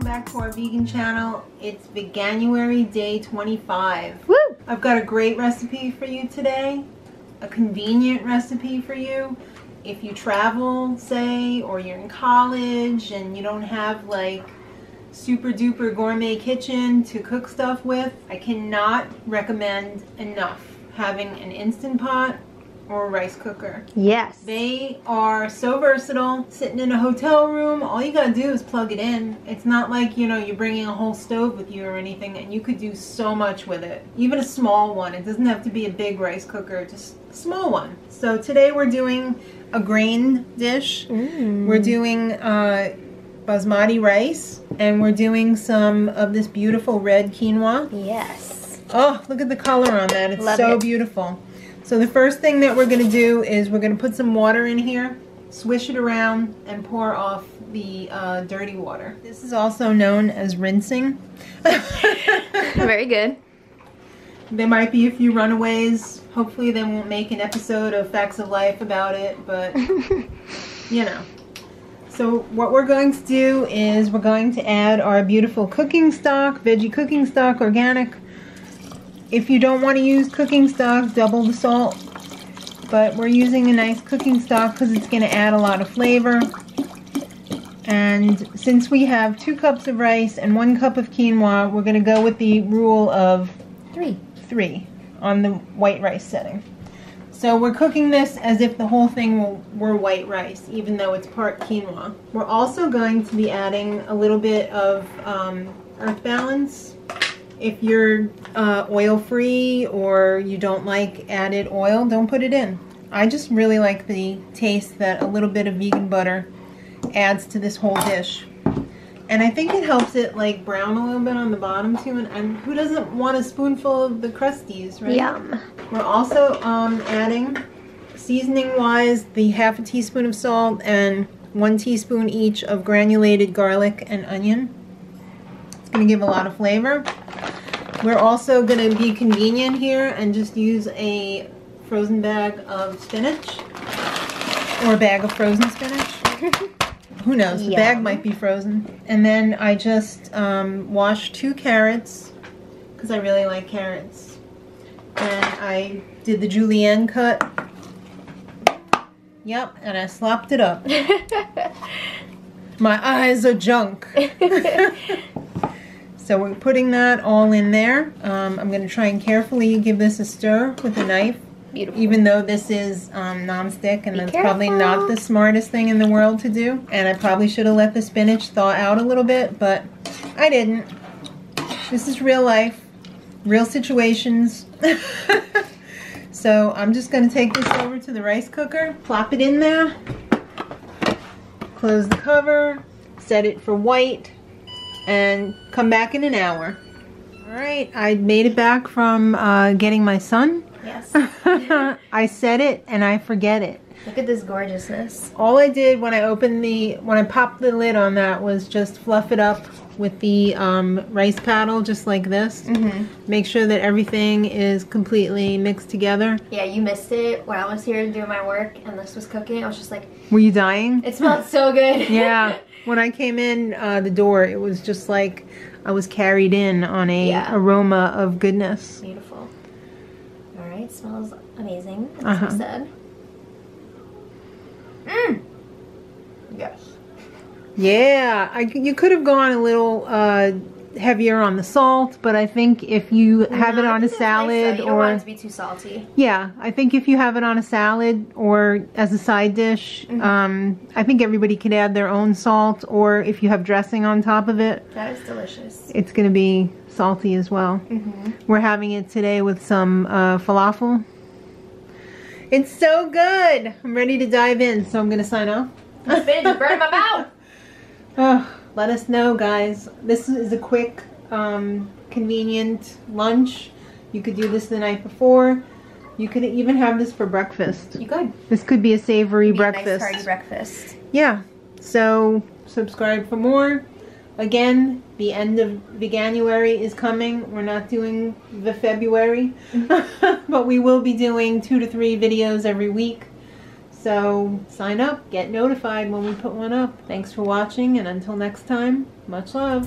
back to our vegan channel. It's Veganuary day 25. Woo! I've got a great recipe for you today. A convenient recipe for you. If you travel, say, or you're in college and you don't have like super duper gourmet kitchen to cook stuff with, I cannot recommend enough having an Instant Pot or a rice cooker. Yes. They are so versatile. Sitting in a hotel room, all you gotta do is plug it in. It's not like, you know, you're bringing a whole stove with you or anything, and you could do so much with it. Even a small one. It doesn't have to be a big rice cooker, just a small one. So today we're doing a grain dish. We're doing basmati rice, and we're doing some of this beautiful red quinoa. Yes. Oh, look at the color on that. It's Love so it. beautiful. So the first thing that we're going to do is we're going to put some water in here, swish it around, and pour off the dirty water. This is also known as rinsing. Very good. There might be a few runaways. Hopefully they won't make an episode of Facts of Life about it, but you know. So what we're going to do is we're going to add our beautiful cooking stock, veggie cooking stock, organic. If you don't want to use cooking stock, double the salt. But we're using a nice cooking stock because it's going to add a lot of flavor. And since we have 2 cups of rice and 1 cup of quinoa, we're going to go with the rule of 3 on the white rice setting. So we're cooking this as if the whole thing were white rice, even though it's part quinoa. We're also going to be adding a little bit of earth balance. If you're oil-free or you don't like added oil, don't put it in. I just really like the taste that a little bit of vegan butter adds to this whole dish. And I think it helps it like brown a little bit on the bottom too. And who doesn't want a spoonful of the crusties, right? Yum. We're also adding, seasoning-wise, the ½ teaspoon of salt and 1 teaspoon each of granulated garlic and onion. It's going to give a lot of flavor. We're also going to be convenient here and just use a frozen bag of spinach or a bag of frozen spinach. Who knows? The bag might be frozen. And then I just washed 2 carrots because I really like carrots. And I did the julienne cut. Yep, and I slopped it up. My eyes are junk. So we're putting that all in there. I'm going to try and carefully give this a stir with a knife. Beautiful. Even though this is non-stick, and that's probably not the smartest thing in the world to do. And I probably should have let the spinach thaw out a little bit, but I didn't. This is real life, real situations. So I'm just going to take this over to the rice cooker, plop it in there, close the cover, set it for white, and come back in an hour. Alright, I made it back from getting my son. Yes. I set it and I forget it. Look at this gorgeousness. All I did when I popped the lid on that was just fluff it up with the rice paddle, just like this. Make sure that everything is completely mixed together. Yeah, you missed it when I was here doing my work and this was cooking. I was just like, were you dying? it smelled so good. Yeah. When I came in the door, it was just like I was carried in on a aroma of goodness. Beautiful. All right, smells amazing, as you said. Yes. Yeah, you could have gone a little heavier on the salt, but I think if you have it on a salad, you don't want it to be too salty. Yeah, I think if you have it on a salad or as a side dish, I think everybody could add their own salt, or if you have dressing on top of it. That is delicious. It's going to be salty as well. We're having it today with some falafel. It's so good. I'm ready to dive in, so I'm going to sign off. The spinach is burning my mouth. Oh, let us know, guys. This is a quick, convenient lunch. You could do this the night before. You could even have this for breakfast. You could. This could be a savory breakfast. A nice hearty breakfast. Yeah. So subscribe for more. Again, the end of Veganuary is coming. We're not doing the February, but we will be doing 2 to 3 videos every week. So sign up, get notified when we put one up. Thanks for watching, and until next time, much love.